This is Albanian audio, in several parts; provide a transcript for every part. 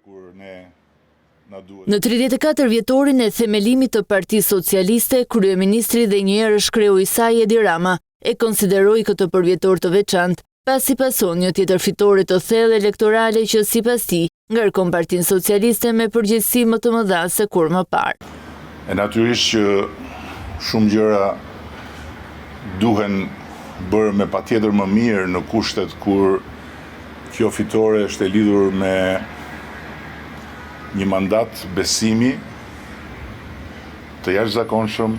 Në 34 vjetorin e themelimit të Partisë Socialiste, kryeministri dhe njëherësh kreu i saj Edi Rama e konsideroi këtë përvjetor të veçantë, pasi pason një tjetër fitore të thellë elektorale që sipas tij ngarkon Partinë Socialiste me përgjegjësi më të mëdha se kur më parë. E natyrisht që shumë gjëra duhen bërë me patjetër më mirë në kushtet kur kjo fitore është e lidhur me një mandat besimi të jashtëzakonshëm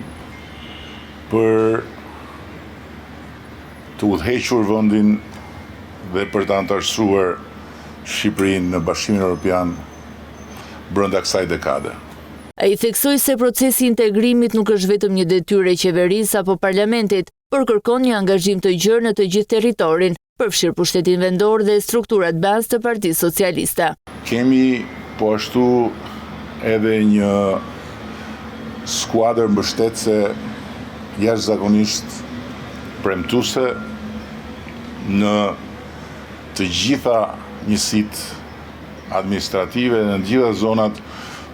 për të udhëhequr vendin dhe për të antarësuar Shqipërinë në Bashkimin Evropian brenda kësaj dekade. Ai theksoi se procesi i integrimit nuk është vetëm një detyrë e qeverisë apo parlamentit, por kërkon një angazhim të gjerë në të gjithë territorin, përfshirë pushtetin vendor dhe strukturat bazë të Partisë Socialiste. Kemi po ashtu edhe një skuadër mbështetëse jashtëzakonisht premtuese në të gjitha njësitë administrative në të gjitha zonat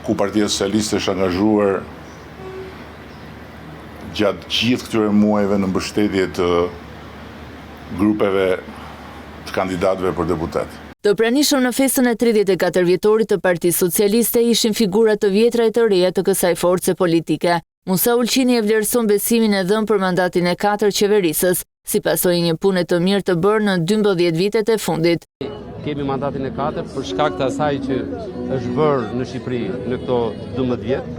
ku Partia Socialiste është angazhuar gjatë gjithë këtyre muajve në mbështetje të grupeve të kandidatëve për deputet. Të pranishëm në festën e 34 vjetorit të Partisë Socialiste ishin figura të vjetra e të reja të kësaj force politike. Musa Ulqini e vlerëson besimin e dhënë për mandatin e 4 qeverisës, si pasojë një pune të mirë të bërë në 12 vitet e fundit. Kemi mandatin e 4 për shkak të asaj që është bërë në Shqipëri në këto 12 vjet.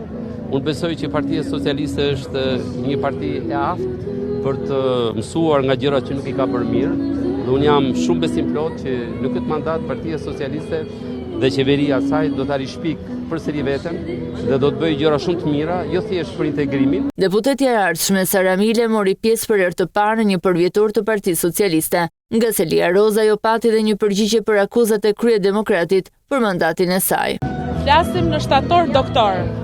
Unë besoj që Partia Socialiste është një parti e aftë për të mësuar nga gjërat që nuk i ka bërë mirë, dhe unë jam shumë besim plot që në këtë mandat Partia Socialiste dhe qeveria e saj do ta rishpik përsëri veten dhe do të bëjë gjëra shumë të mira, jo thjesht për integrimin. Deputetja e ardhshme Sara Mile mori pjesë për herë të parë në një përvjetor të Partisë Socialiste, nga se Lia Roza jo pati dhe një përgjigje për akuzat e Kryedemokratit për mandatin e saj. Flasim në shtator doktor.